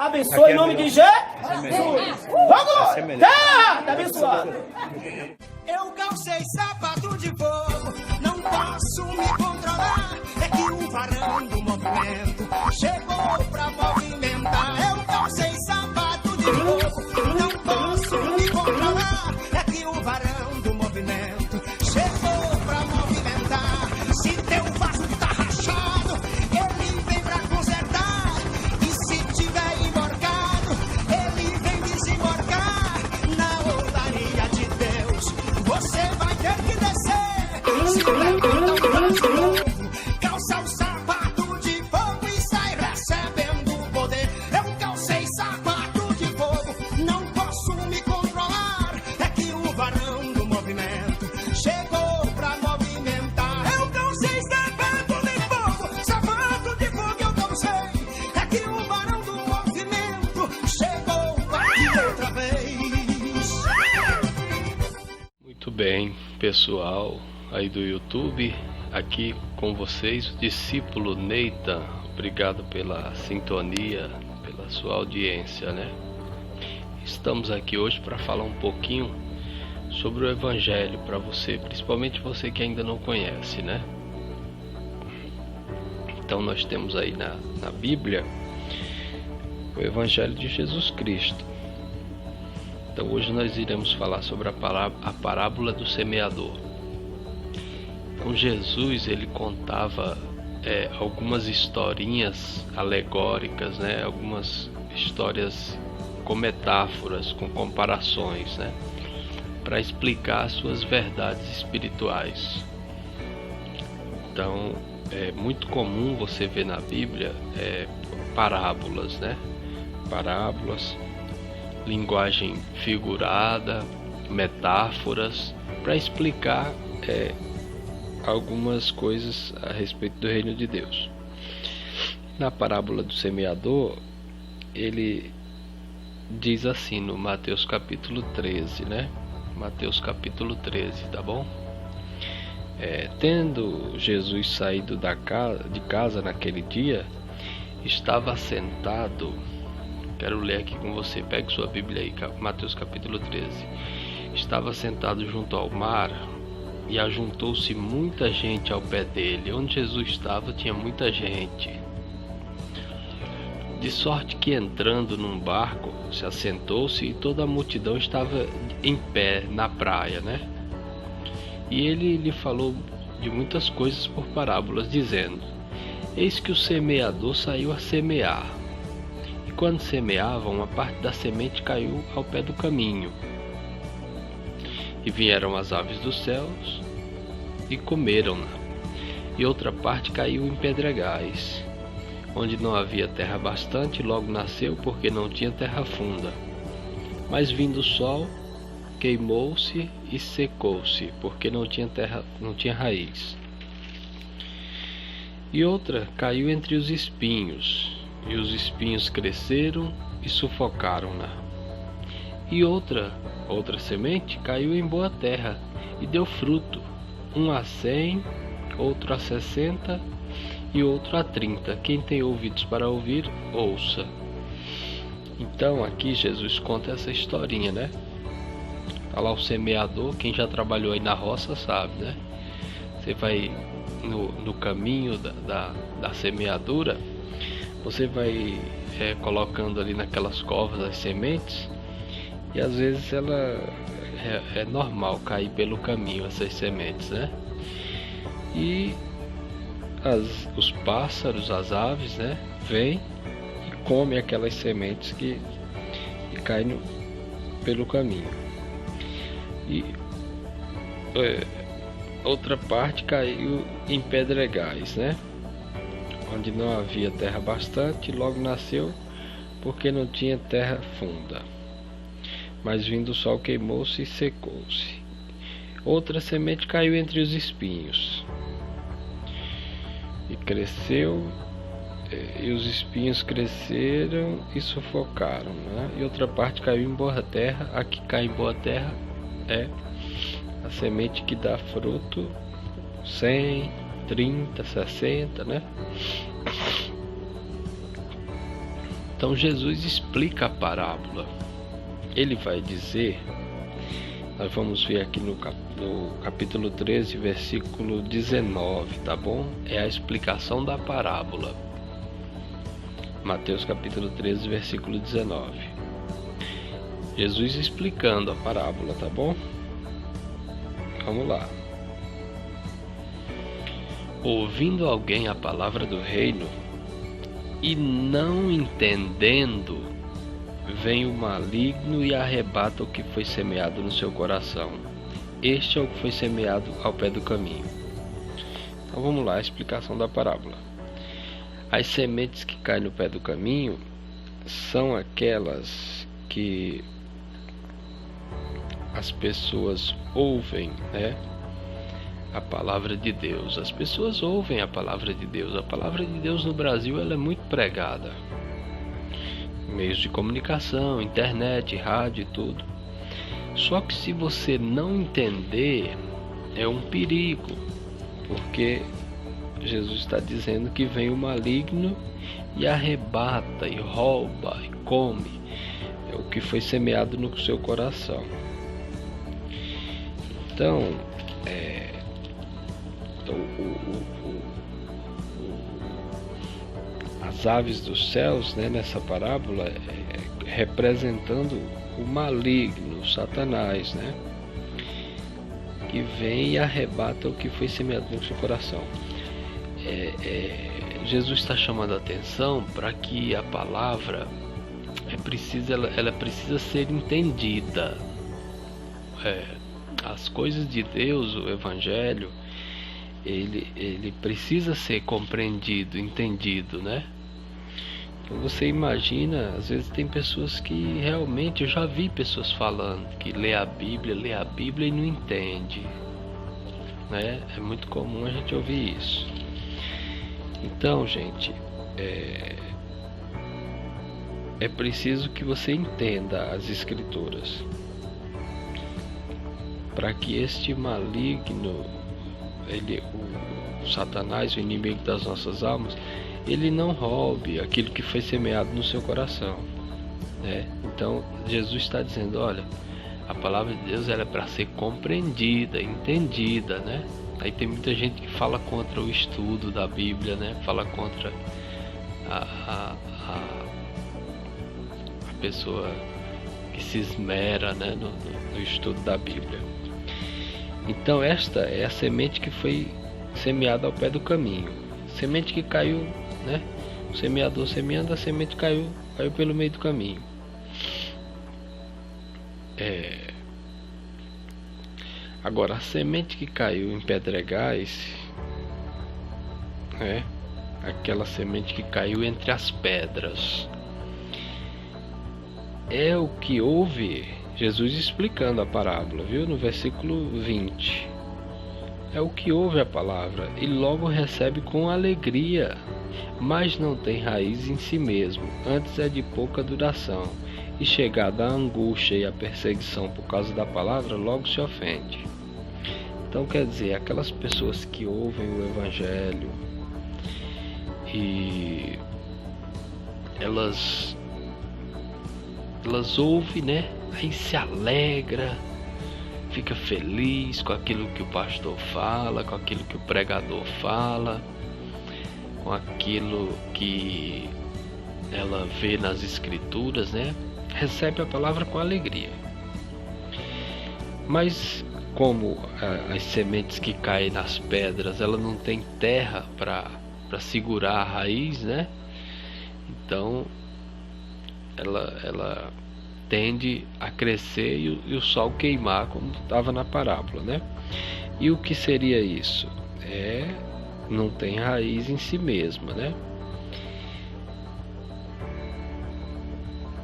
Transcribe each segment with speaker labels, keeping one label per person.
Speaker 1: Abençoe em nome de Jesus. Vamos! Tá abençoado.
Speaker 2: Eu calcei sapato de fogo, não posso me controlar. É que o varão do movimento chegou pra movimentar. Eu calcei sapato de fogo, não posso me controlar. É que o varão do movimento chegou pra movimentar. Se teu vaso tá rachado, ele vem pra consertar. E se tiver emborcado, ele vem desemborcar. Na ousadia de Deus, você vai ter que descer. Se levanta um braço novo, calça o sapato de fogo e sai recebendo poder. Eu calcei sapato de fogo, não posso me controlar. É que o varão do movimento chegou pra movimentar. Eu calcei sapato de fogo eu calcei. É que o varão do movimento chegou aqui outra vez.
Speaker 3: Muito bem, pessoal aí do YouTube, aqui com vocês, o discípulo Neita. Obrigado pela sintonia, pela sua audiência, né? Estamos aqui hoje para falar um pouquinho sobre o Evangelho para você, principalmente você que ainda não conhece, né? Então nós temos aí na Bíblia o Evangelho de Jesus Cristo. Então hoje nós iremos falar sobre a parábola do semeador. Então Jesus, ele contava algumas historinhas alegóricas, né? Algumas histórias com metáforas, com comparações, né? Para explicar as suas verdades espirituais. Então é muito comum você ver na Bíblia parábolas, né? Parábolas, linguagem figurada, metáforas, para explicar algumas coisas a respeito do reino de Deus. Na parábola do semeador, ele diz assim no Mateus capítulo 13, né? Mateus capítulo 13, tá bom? Tendo Jesus saído de casa naquele dia, estava sentado. Quero ler aqui com você, pegue sua Bíblia aí, Mateus capítulo 13. Estava sentado junto ao mar e ajuntou-se muita gente ao pé dele. Onde Jesus estava tinha muita gente. De sorte que, entrando num barco, se assentou-se e toda a multidão estava em pé na praia, né? E ele lhe falou de muitas coisas por parábolas, dizendo: Eis que o semeador saiu a semear. E quando semeava, uma parte da semente caiu ao pé do caminho. E vieram as aves dos céus e comeram-na. E outra parte caiu em pedregais, onde não havia terra bastante, e logo nasceu, porque não tinha terra funda. Mas vindo o sol, queimou-se e secou-se, porque não tinha terra, não tinha raiz. E outra caiu entre os espinhos, e os espinhos cresceram e sufocaram-na. E outra semente caiu em boa terra e deu fruto, um a 100, outro a 60 e outro a 30. Quem tem ouvidos para ouvir, ouça. Então aqui Jesus conta essa historinha, né? Tá lá o semeador. Quem já trabalhou aí na roça sabe, né? Você vai no caminho da semeadura, você vai colocando ali naquelas covas as sementes, e às vezes ela é normal cair pelo caminho, essas sementes, né? E os pássaros, as aves, né, vêm e comem aquelas sementes que caem pelo caminho. E outra parte caiu em pedregais, né, onde não havia terra bastante, logo nasceu, porque não tinha terra funda. Mas vindo o sol, queimou-se e secou-se. Outra semente caiu entre os espinhos e cresceu, e os espinhos cresceram e sufocaram, né? E outra parte caiu em boa terra. A que cai em boa terra é a semente que dá fruto 100, 30, 60, né? Então Jesus explica a parábola. Ele vai dizer, nós vamos ver aqui no capítulo 13, versículo 19, tá bom? É a explicação da parábola. Mateus capítulo 13, versículo 19. Jesus explicando a parábola, tá bom? Vamos lá. Ouvindo alguém a palavra do reino e não entendendo, vem o maligno e arrebata o que foi semeado no seu coração. Este é o que foi semeado ao pé do caminho. Então vamos lá, a explicação da parábola. As sementes que caem no pé do caminho são aquelas que as pessoas ouvem, né? A palavra de Deus. As pessoas ouvem a palavra de Deus. A palavra de Deus no Brasil ela é muito pregada. Meios de comunicação, internet, rádio e tudo. Só que se você não entender, é um perigo. Porque Jesus está dizendo que vem o maligno e arrebata, e rouba, e come. É o que foi semeado no seu coração. Então, as aves dos céus, né, nessa parábola, representando o maligno, o Satanás, né, que vem e arrebata o que foi semeado no seu coração. Jesus está chamando a atenção para que a palavra ela precisa ser entendida. As coisas de Deus, o Evangelho, ele precisa ser compreendido, entendido, né? Então você imagina, às vezes tem pessoas que realmente, eu já vi pessoas falando que lê a Bíblia e não entende, né? É muito comum a gente ouvir isso. Então, gente, é preciso que você entenda as Escrituras, para que este maligno, o Satanás, o inimigo das nossas almas, ele não roube aquilo que foi semeado no seu coração, né? Então Jesus está dizendo, olha, a palavra de Deus ela é para ser compreendida, entendida, né? Aí tem muita gente que fala contra o estudo da Bíblia, né? Fala contra a pessoa que se esmera, né, no estudo da Bíblia. Então esta é a semente que foi semeada ao pé do caminho. Semente que caiu, né? O semeador semeando, a semente caiu pelo meio do caminho. Agora, a semente que caiu em pedregais, né? Aquela semente que caiu entre as pedras, é o que ouve Jesus explicando a parábola, viu? No versículo 20. É o que ouve a palavra e logo recebe com alegria, mas não tem raiz em si mesmo, antes é de pouca duração, e chegada a angústia e a perseguição por causa da palavra, logo se ofende. Então quer dizer, aquelas pessoas que ouvem o Evangelho e elas ouvem, né? Aí se alegra, fica feliz com aquilo que o pastor fala, com aquilo que o pregador fala, com aquilo que ela vê nas Escrituras, né? Recebe a palavra com alegria. Mas como as sementes que caem nas pedras, ela não tem terra para segurar a raiz, né? Então ela tende a crescer e o sol queimar, como estava na parábola, né? E o que seria isso? Não tem raiz em si mesma, né?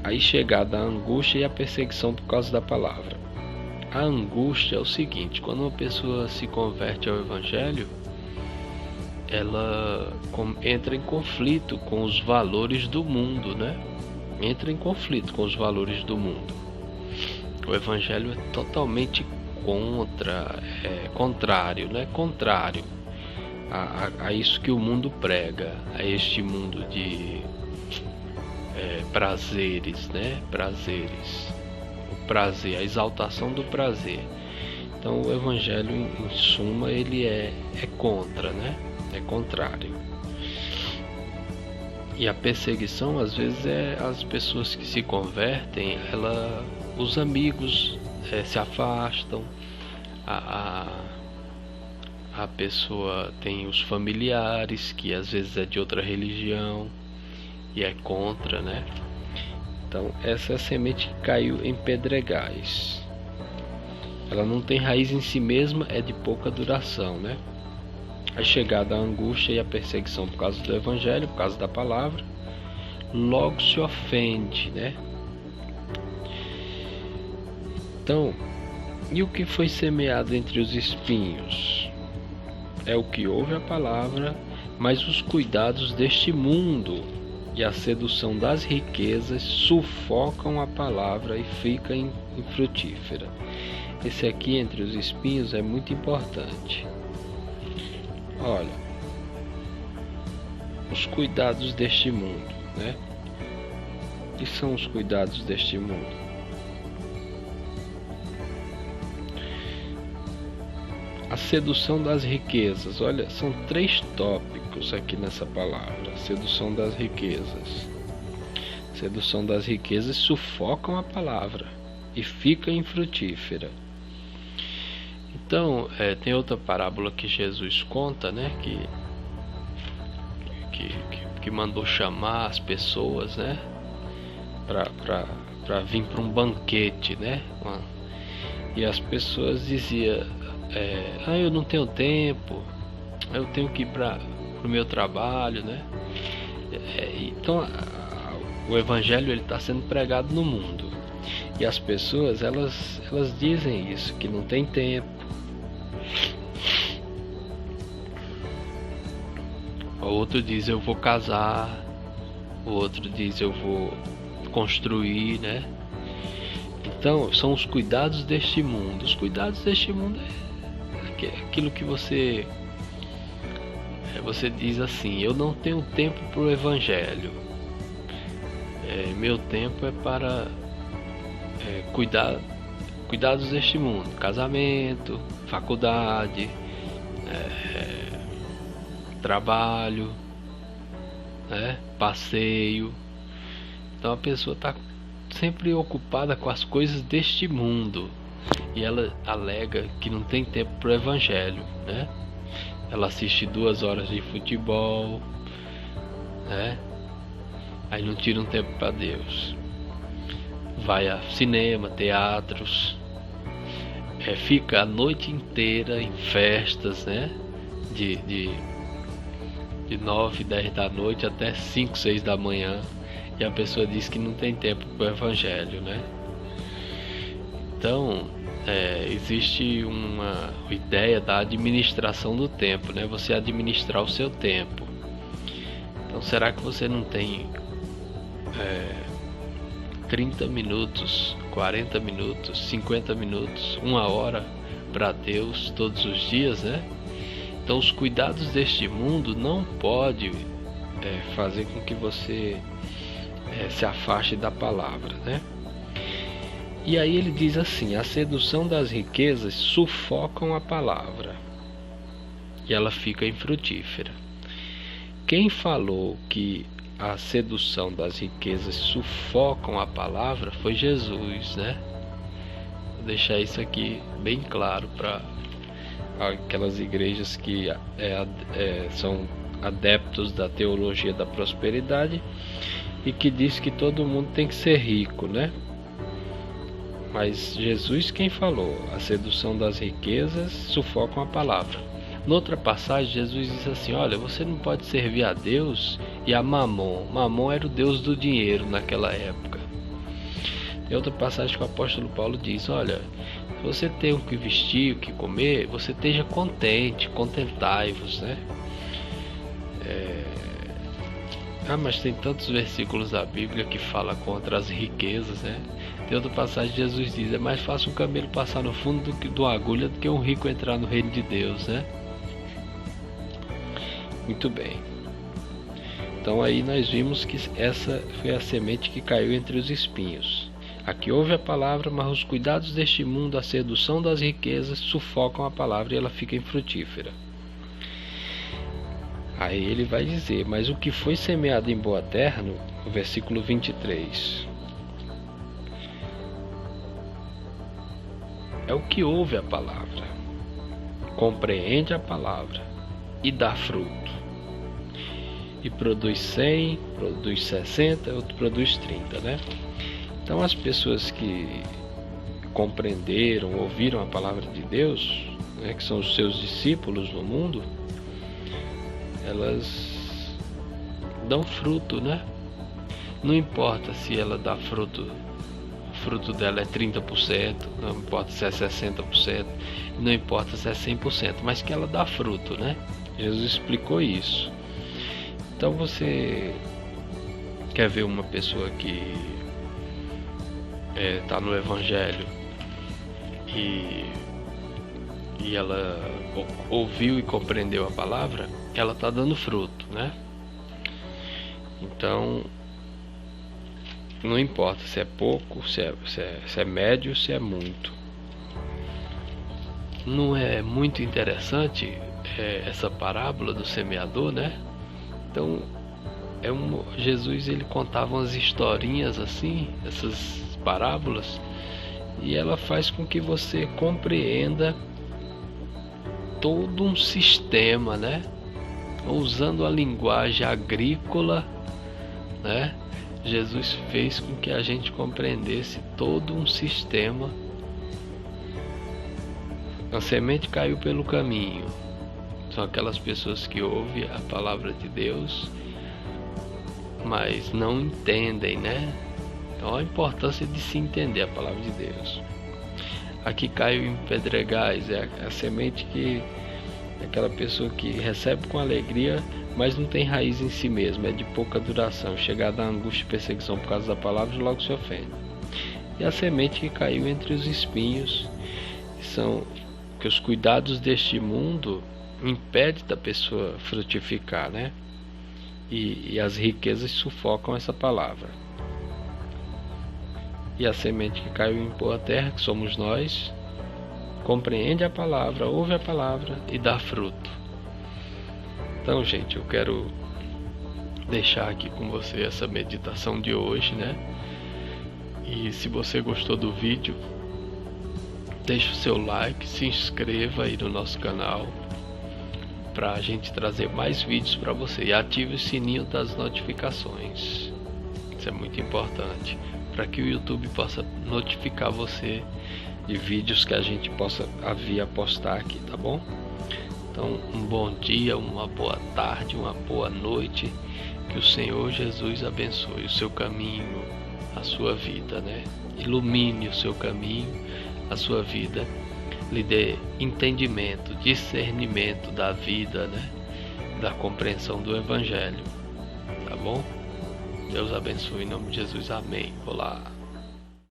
Speaker 3: Aí chegada a angústia e a perseguição por causa da palavra. A angústia é o seguinte: quando uma pessoa se converte ao Evangelho, ela entra em conflito com os valores do mundo, né? Entra em conflito com os valores do mundo. O Evangelho é totalmente contrário, né? Contrário a isso que o mundo prega, a este mundo prazeres, né? Prazeres. O prazer, a exaltação do prazer. Então o evangelho, em suma, ele é contra, né? É contrário. E a perseguição, às vezes, é as pessoas que se convertem, os amigos se afastam, a pessoa tem os familiares, que às vezes é de outra religião e é contra, né? Então essa é a semente que caiu em pedregais. Ela não tem raiz em si mesma, é de pouca duração, né? A chegada à angústia e a perseguição por causa do evangelho, por causa da palavra, logo se ofende, né? Então, e o que foi semeado entre os espinhos? É o que ouve a palavra, mas os cuidados deste mundo e a sedução das riquezas sufocam a palavra e fica infrutífera. Esse aqui entre os espinhos é muito importante. Olha, os cuidados deste mundo, né? O que são os cuidados deste mundo? A sedução das riquezas. Olha, são 3 tópicos aqui nessa palavra. Sedução das riquezas. Sedução das riquezas sufocam a palavra e fica infrutífera. Então, tem outra parábola que Jesus conta, né? Que mandou chamar as pessoas, né? Para vir para um banquete, né? E as pessoas diziam: eu não tenho tempo, eu tenho que ir para o meu trabalho, né? Então o evangelho ele está sendo pregado no mundo e as pessoas elas dizem isso, que não tem tempo. O outro diz: eu vou casar, o outro diz: eu vou construir, né? Então são os cuidados deste mundo. Os cuidados deste mundo é aquilo que você diz assim: eu não tenho tempo para o evangelho, meu tempo é para cuidados deste mundo, casamento, faculdade, trabalho, né? Passeio. Então a pessoa está sempre ocupada com as coisas deste mundo e ela alega que não tem tempo para o evangelho, né? Ela assiste 2 horas de futebol, né? Aí não tira um tempo para Deus. Vai a cinema, teatros, fica a noite inteira em festas, né? De 9, 10 da noite até 5, 6 da manhã. E a pessoa diz que não tem tempo para o evangelho, né? Então, existe uma ideia da administração do tempo, né? Você administrar o seu tempo. Então, será que você não tem 30 minutos, 40 minutos, 50 minutos, 1 hora para Deus todos os dias, né? Então, os cuidados deste mundo não pode fazer com que você se afaste da palavra, né? E aí ele diz assim: a sedução das riquezas sufocam a palavra e ela fica infrutífera. Quem falou que a sedução das riquezas sufocam a palavra foi Jesus, né? Vou deixar isso aqui bem claro para aquelas igrejas que são adeptos da teologia da prosperidade e que diz que todo mundo tem que ser rico, né? Mas Jesus quem falou: a sedução das riquezas sufocam a palavra. Noutra passagem, Jesus diz assim: olha, você não pode servir a Deus e a Mamon. Mamon era o deus do dinheiro naquela época. Tem outra passagem que o apóstolo Paulo diz: olha, se você tem o que vestir, o que comer, você esteja contente, contentai-vos, né? Mas tem tantos versículos da Bíblia que fala contra as riquezas, né? Tem outra passagem, Jesus diz: é mais fácil um camelo passar no fundo do agulha do que um rico entrar no reino de Deus, né? Muito bem. Então aí nós vimos que essa foi a semente que caiu entre os espinhos. Aqui ouve a palavra, mas os cuidados deste mundo, a sedução das riquezas, sufocam a palavra e ela fica infrutífera. Aí ele vai dizer, mas o que foi semeado em boa terra, no versículo 23, é o que ouve a palavra, compreende a palavra e dá fruto. E produz 100, produz 60, outro produz 30, né? Então as pessoas que compreenderam, ouviram a palavra de Deus, né, que são os seus discípulos no mundo, elas dão fruto, né? Não importa se ela dá fruto, o fruto dela é 30%, não importa se é 60%, não importa se é 100%, mas que ela dá fruto, né? Jesus explicou isso. Então você quer ver uma pessoa que está no Evangelho e ela ouviu e compreendeu a palavra, ela está dando fruto, né? Então não importa se é pouco, se é médio, se é muito. Não é muito interessante essa parábola do semeador, né? Então Jesus ele contava umas historinhas assim, essas parábolas, e ela faz com que você compreenda todo um sistema, né? Usando a linguagem agrícola, né? Jesus fez com que a gente compreendesse todo um sistema. A semente caiu pelo caminho. São aquelas pessoas que ouvem a palavra de Deus, mas não entendem, né? Então a importância de se entender a palavra de Deus. Aqui caiu em pedregais, é a semente que é aquela pessoa que recebe com alegria, mas não tem raiz em si mesma, é de pouca duração, chegar da angústia e perseguição por causa da palavra e logo se ofende. E a semente que caiu entre os espinhos, são que os cuidados deste mundo impedem da pessoa frutificar, né? E as riquezas sufocam essa palavra. E a semente que caiu em boa terra, que somos nós, compreende a palavra, ouve a palavra e dá fruto. Então, gente, eu quero deixar aqui com você essa meditação de hoje, né? E se você gostou do vídeo, deixe o seu like, se inscreva aí no nosso canal para a gente trazer mais vídeos para você e ative o sininho das notificações. Isso é muito importante para que o YouTube possa notificar você de vídeos que a gente possa vir a postar aqui, tá bom? Então, um bom dia, uma boa tarde, uma boa noite. Que o Senhor Jesus abençoe o seu caminho, a sua vida, né? Ilumine o seu caminho, a sua vida. Lhe dê entendimento, discernimento da vida, né? Da compreensão do Evangelho, tá bom? Deus abençoe em nome de Jesus, amém. Olá.